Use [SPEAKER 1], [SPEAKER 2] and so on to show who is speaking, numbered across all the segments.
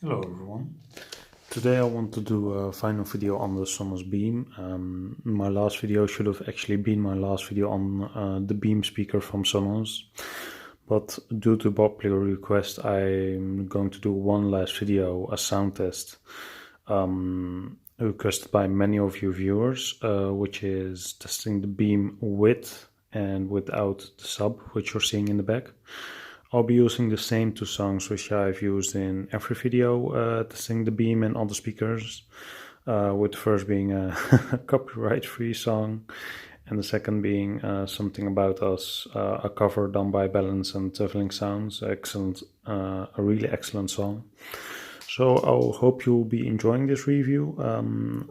[SPEAKER 1] Hello everyone. Today I want to do a final video on the SONOS Beam. My last video should have actually been my last video on the Beam speaker from SONOS, but due to popular request I'm going to do one last video, a sound test, requested by many of you viewers, which is testing the Beam with and without the sub, which you're seeing in the back. I'll be using the same two songs which I've used in every video testing the Beam and other speakers, with the first being a copyright-free song and the second being Something About Us, a cover done by Balance and Traveling Sounds, excellent, a really excellent song. So I hope you'll be enjoying this review.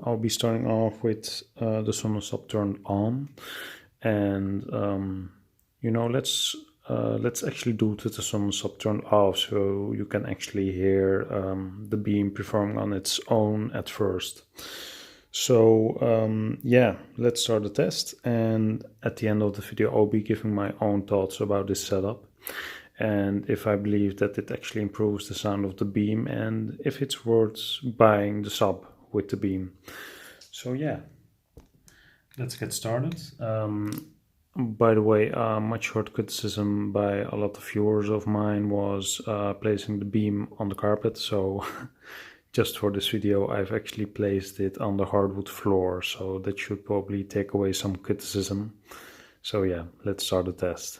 [SPEAKER 1] I'll be starting off with the Sonos Sub turned on, and let's actually do it with the Sonos Sub turned off, so you can actually hear the Beam performing on its own at first. So yeah, let's start the test, and at the end of the video I'll be giving my own thoughts about this setup and if I believe that it actually improves the sound of the Beam and if it's worth buying the sub with the Beam. So yeah, let's get started. By the way, much short criticism by a lot of viewers of mine was placing the Beam on the carpet, so just for this video I've actually placed it on the hardwood floor, so that should probably take away some criticism. So yeah, let's start the test.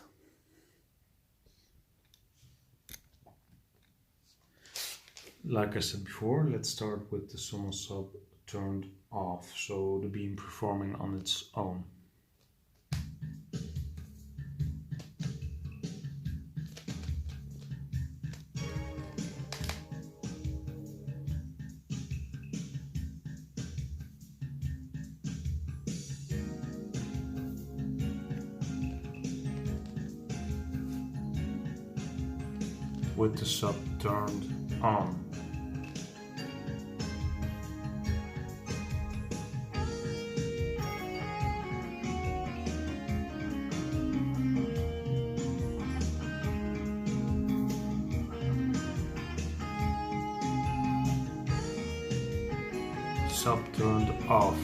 [SPEAKER 1] Like I said before, let's start with the Sonos Sub turned off, so the Beam performing on its own. With the sub turned on. Sub turned off.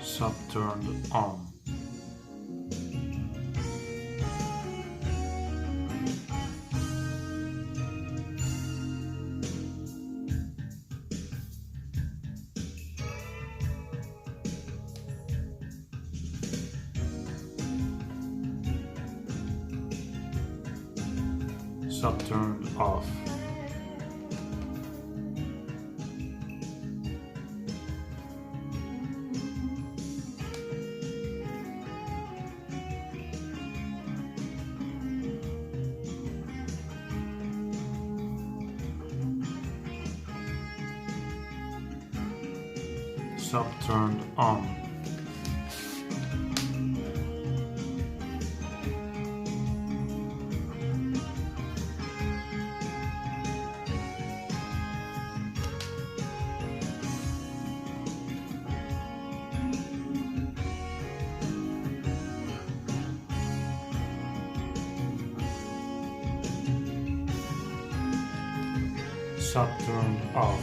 [SPEAKER 1] Sub turned on. Sub turned off. Sub turned on. Sub turned off.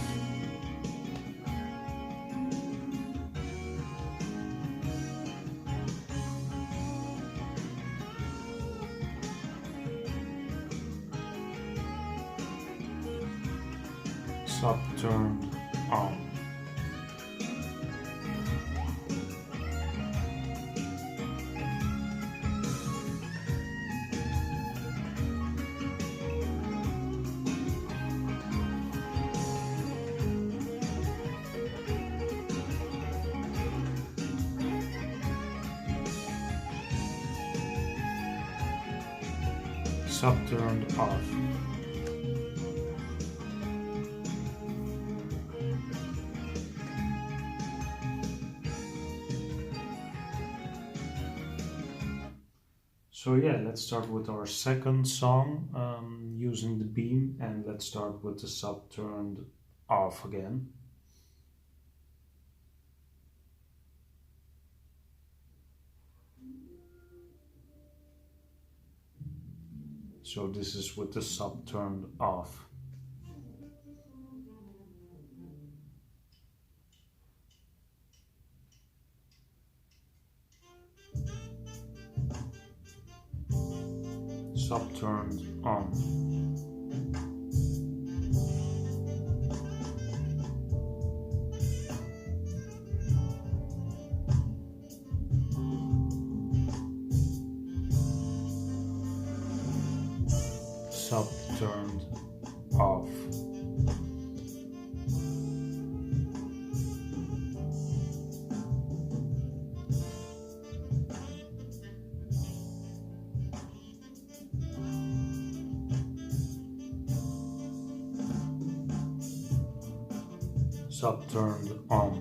[SPEAKER 1] Sub turned on. Sub turned off. So yeah, let's start with our second song using the Beam, and let's start with the sub turned off again. So this is with the sub turned off. Sub turned on. Sub turned off. Sub turned on.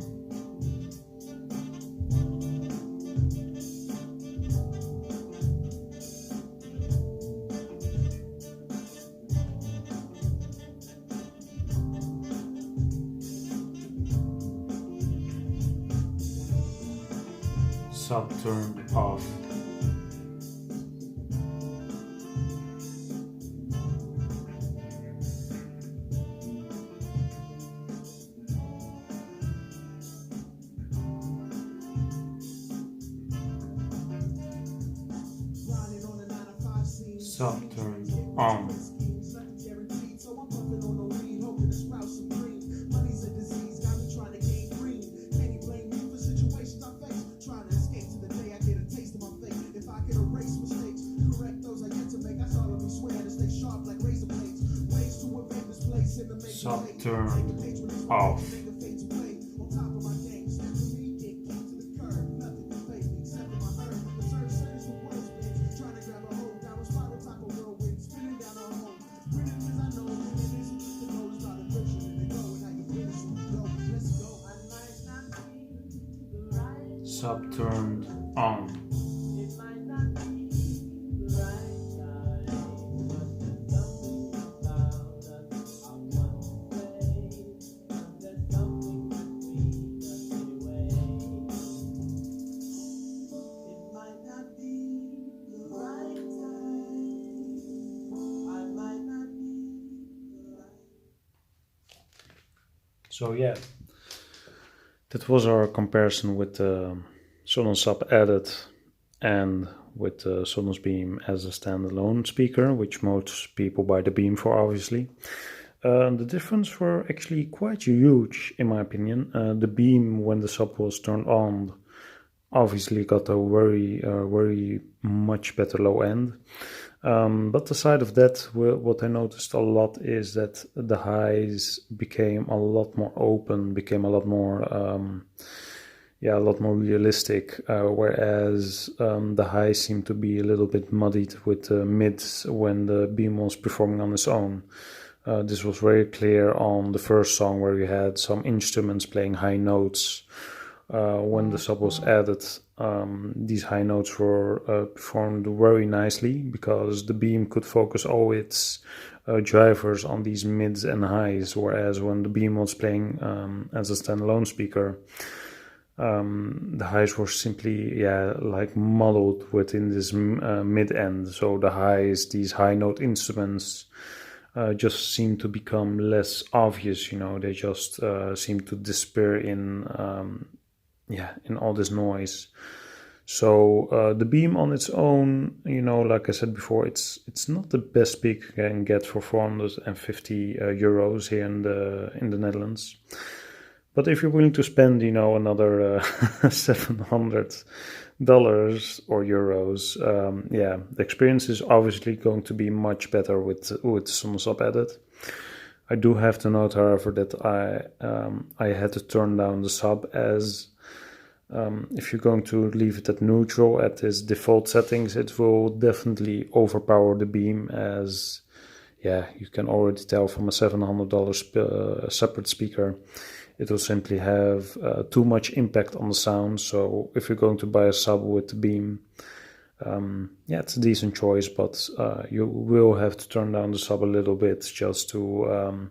[SPEAKER 1] Sub turned off. Sub turned on. Sub turned off. Sub turned on. So yeah, that was our comparison with the Sonos Sub Added and with the Sonos Beam as a standalone speaker, which most people buy the Beam for, obviously. The difference were actually quite huge, in my opinion. The Beam, when the sub was turned on, obviously got a very much better low end. But aside of that, what I noticed a lot is that the highs became a lot more open, became a lot more, a lot more realistic. Whereas the highs seemed to be a little bit muddied with the mids when the Beam was performing on its own. This was very clear on the first song where you had some instruments playing high notes. When the sub was added, these high notes were performed very nicely because the Beam could focus all its drivers on these mids and highs, whereas when the Beam was playing as a standalone speaker, the highs were simply like muddled within this mid end. So the highs, these high note instruments, just seem to become less obvious. They just seem to disappear in all this noise. So the Beam on its own, like I said before, it's not the best speaker you can get for 450 euros here in the Netherlands. But if you're willing to spend, another $700 or euros, the experience is obviously going to be much better with Sonos Sub Added. I do have to note, however, that I had to turn down the sub, as if you're going to leave it at neutral at its default settings, it will definitely overpower the Beam, as you can already tell from a $700 separate speaker. It will simply have too much impact on the sound. So if you're going to buy a sub with the Beam, Yeah, it's a decent choice, but you will have to turn down the sub a little bit just to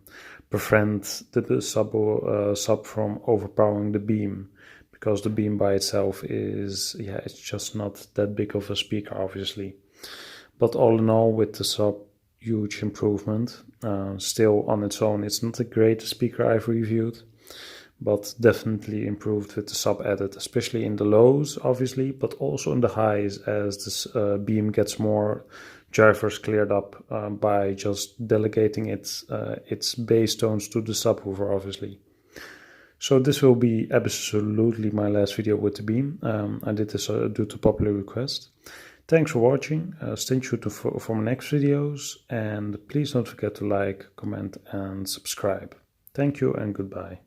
[SPEAKER 1] prevent the sub from overpowering the beam, because the beam by itself is, yeah, it's just not that big of a speaker, obviously. But all in all, with the sub, huge improvement. Still on its own, it's not the greatest speaker I've reviewed, but definitely improved with the sub added, especially in the lows, obviously, but also in the highs as this beam gets more drivers cleared up by just delegating its bass tones to the subwoofer, obviously. So this will be absolutely my last video with the Beam. I did this due to popular request. Thanks for watching. Stay tuned for my next videos, and please don't forget to like, comment and subscribe. Thank you and goodbye.